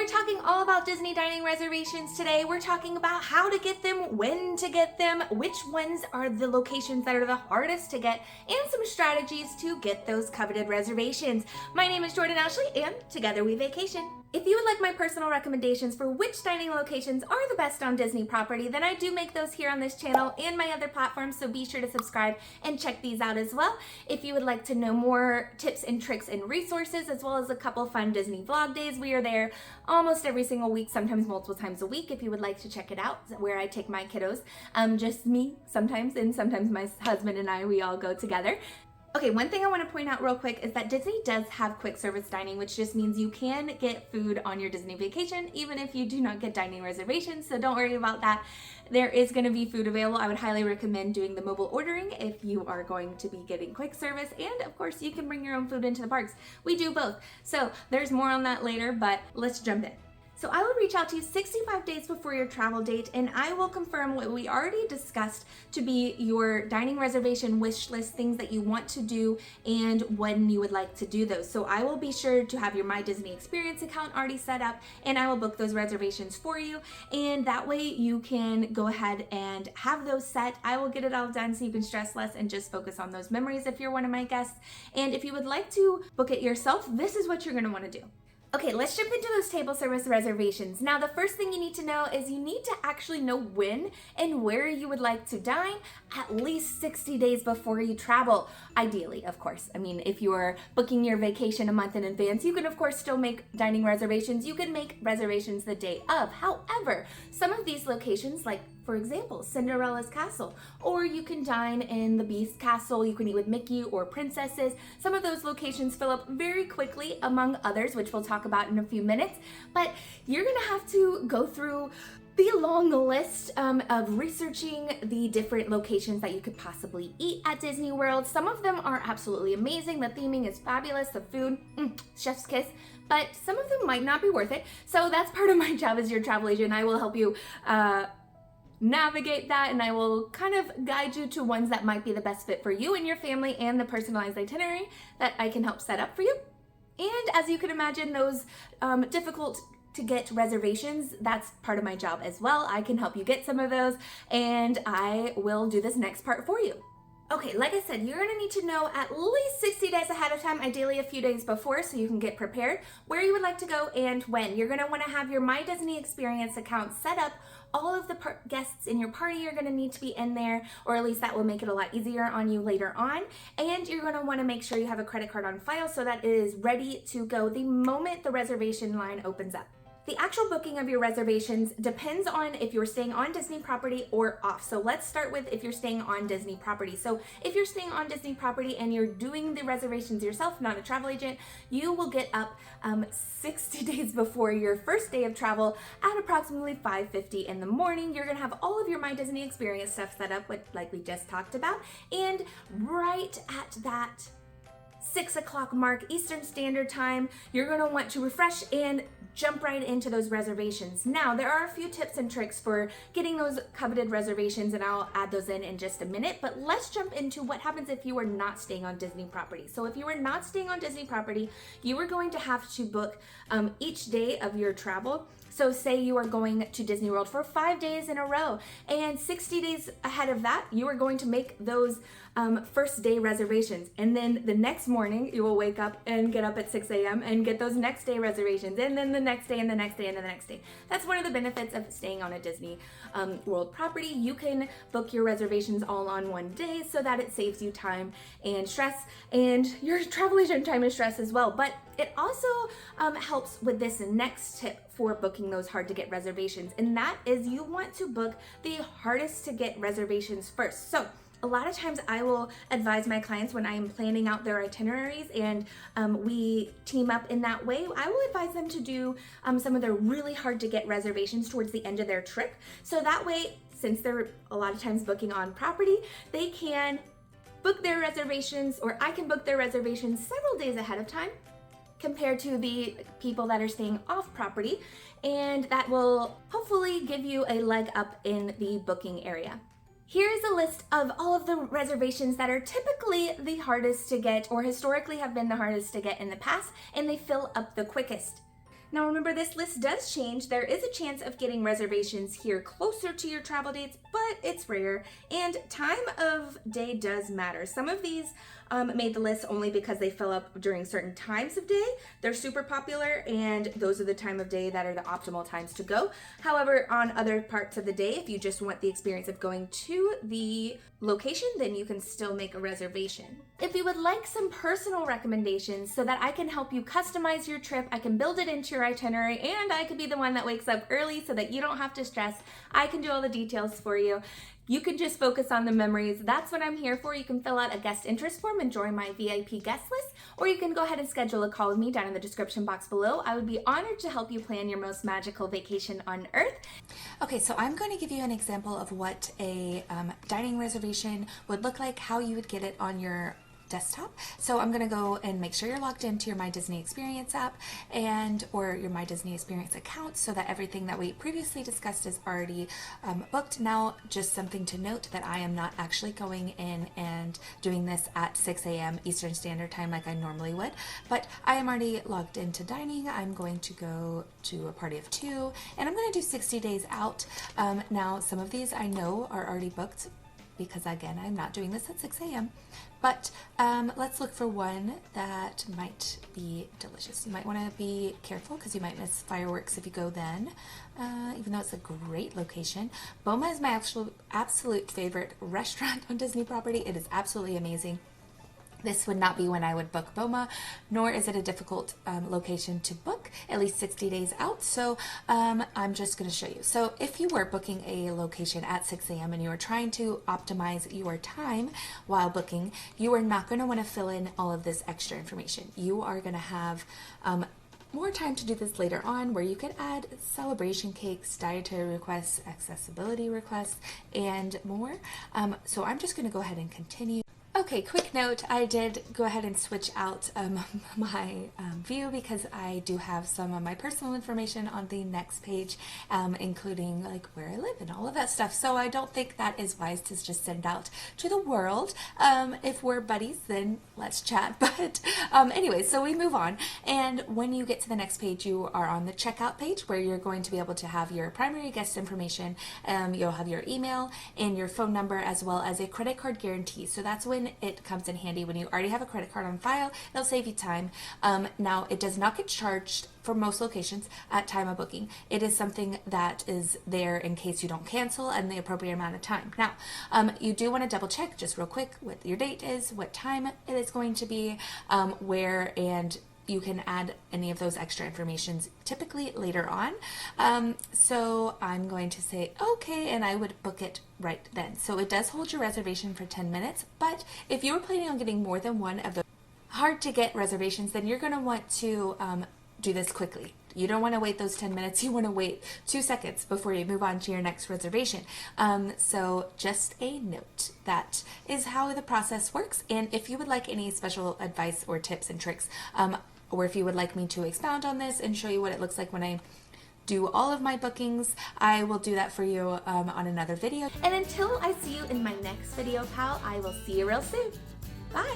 we're talking all about Disney dining reservations today. We're talking about how to get them, when to get them, which ones are the locations that are the hardest to get, and some strategies to get those coveted reservations. My name is Jordan Ashley, and together we vacation. If you would like my personal recommendations for which dining locations are the best on Disney property, then I do make those here on this channel and my other platforms, so be sure to subscribe and check these out as well. If you would like to know more tips and tricks and resources, as well as a couple fun Disney vlog days, we are there almost every single week, sometimes multiple times a week. If you would like to check it out, where I take my kiddos, just me sometimes, and sometimes my husband and I, we all go together. Okay, one thing I want to point out real quick is that Disney does have quick service dining, which just means you can get food on your Disney vacation, even if you do not get dining reservations, so don't worry about that. There is going to be food available. I would highly recommend doing the mobile ordering if you are going to be getting quick service, and of course you can bring your own food into the parks. We do both, so there's more on that later, but let's jump in. So I will reach out to you 65 days before your travel date, and I will confirm what we already discussed to be your dining reservation wish list, things that you want to do and when you would like to do those. So I will be sure to have your My Disney Experience account already set up, and I will book those reservations for you, and that way you can go ahead and have those set. I will get it all done so you can stress less and just focus on those memories if you're one of my guests. And if you would like to book it yourself, this is what you're going to want to do. Okay, let's jump into those table service reservations. Now, the first thing you need to know is you need to actually know when and where you would like to dine at least 60 days before you travel. Ideally, of course. I mean, if you are booking your vacation a month in advance, you can of course still make dining reservations. You can make reservations the day of. However, some of these locations, like for example, Cinderella's Castle, or you can dine in the Beast Castle, you can eat with Mickey or princesses. Some of those locations fill up very quickly, among others, which we'll talk about in a few minutes, but you're gonna have to go through the long list of researching the different locations that you could possibly eat at Disney World. Some of them are absolutely amazing. The theming is fabulous, the food, chef's kiss, but some of them might not be worth it. So that's part of my job as your travel agent. I will help you navigate that, and I will kind of guide you to ones that might be the best fit for you and your family, and the personalized itinerary that I can help set up for you. And as you can imagine, those difficult to get reservations, that's part of my job as well. I can help you get some of those, and I will do this next part for you. Okay, like I said, you're gonna need to know at least 60 days ahead of time, ideally a few days before, so you can get prepared, where you would like to go and when. You're gonna wanna have your My Disney Experience account set up. All of the guests in your party are gonna need to be in there, or at least that will make it a lot easier on you later on. And you're gonna wanna make sure you have a credit card on file so that it is ready to go the moment the reservation line opens up. The actual booking of your reservations depends on if you're staying on Disney property or off. So let's start with if you're staying on Disney property. So if you're staying on Disney property and you're doing the reservations yourself, not a travel agent, you will get up 60 days before your first day of travel at approximately 5:50 in the morning. You're gonna have all of your My Disney Experience stuff set up, like we just talked about, and right at that 6 o'clock mark Eastern Standard Time, you're gonna want to refresh and jump right into those reservations. Now, there are a few tips and tricks for getting those coveted reservations, and I'll add those in just a minute, but let's jump into what happens if you are not staying on Disney property. So if you are not staying on Disney property, you are going to have to book each day of your travel. So say you are going to Disney World for 5 days in a row, and 60 days ahead of that, you are going to make those first day reservations. And then the next morning, you will wake up and get up at 6 a.m. and get those next day reservations, and then the next day and the next day and the next day. That's one of the benefits of staying on a Disney World property. You can book your reservations all on one day so that it saves you time and stress, and your travel agent time and stress as well. But it also helps with this next tip for booking those hard to get reservations, and that is you want to book the hardest to get reservations first. So a lot of times I will advise my clients when I am planning out their itineraries, and we team up in that way, I will advise them to do some of their really hard to get reservations towards the end of their trip. So that way, since they're a lot of times booking on property, they can book their reservations, or I can book their reservations several days ahead of time compared to the people that are staying off property, and that will hopefully give you a leg up in the booking area. Here is a list of all of the reservations that are typically the hardest to get, or historically have been the hardest to get in the past, and they fill up the quickest. Now remember, this list does change. There is a chance of getting reservations here closer to your travel dates, but it's rare, and time of day does matter. Some of these made the list only because they fill up during certain times of day. They're super popular, and those are the time of day that are the optimal times to go. However, on other parts of the day, if you just want the experience of going to the location, then you can still make a reservation. If you would like some personal recommendations so that I can help you customize your trip, I can build it into your itinerary, and I could be the one that wakes up early so that you don't have to stress. I can do all the details for you. You can just focus on the memories. That's what I'm here for. You can fill out a guest interest form and join my VIP guest list, or you can go ahead and schedule a call with me down in the description box below. I would be honored to help you plan your most magical vacation on Earth. Okay, so I'm going to give you an example of what a dining reservation would look like, how you would get it on your desktop. So I'm going to go and make sure you're logged into your My Disney Experience app or your My Disney Experience account so that everything that we previously discussed is already booked. Now, just something to note that I am not actually going in and doing this at 6 a.m. Eastern Standard Time like I normally would, but I am already logged into dining. I'm going to go to a party of 2, and I'm going to do 60 days out. Now, some of these I know are already booked because, again, I'm not doing this at 6 a.m. But let's look for one that might be delicious. You might want to be careful because you might miss fireworks if you go then, even though it's a great location. Boma is my absolute favorite restaurant on Disney property. It is absolutely amazing. This would not be when I would book Boma, nor is it a difficult location to book, at least 60 days out. So I'm just going to show you. So if you were booking a location at 6 a.m. and you are trying to optimize your time while booking, you are not going to want to fill in all of this extra information. You are going to have more time to do this later on, where you could add celebration cakes, dietary requests, accessibility requests, and more. So I'm just going to go ahead and continue. Okay, quick note, I did go ahead and switch out my view because I do have some of my personal information on the next page, including like where I live and all of that stuff. So I don't think that is wise to just send out to the world. If we're buddies, then let's chat. But anyway, so we move on. And when you get to the next page, you are on the checkout page where you're going to be able to have your primary guest information. You'll have your email and your phone number, as well as a credit card guarantee. So that's when it comes in handy. When you already have a credit card on file, it'll save you time. Now, it does not get charged for most locations at time of booking. It is something that is there in case you don't cancel in the appropriate amount of time. Now, you do want to double check just real quick what your date is, what time it is going to be, where, and you can add any of those extra informations typically later on. So I'm going to say okay, and I would book it right then. So it does hold your reservation for 10 minutes, but if you were planning on getting more than one of the hard to get reservations, then you're going to want to do this quickly. You don't want to wait those 10 minutes. You want to wait 2 seconds before you move on to your next reservation. So just a note, that is how the process works. And if you would like any special advice or tips and tricks, or if you would like me to expound on this and show you what it looks like when I do all of my bookings, I will do that for you on another video. And until I see you in my next video, pal, I will see you real soon. Bye!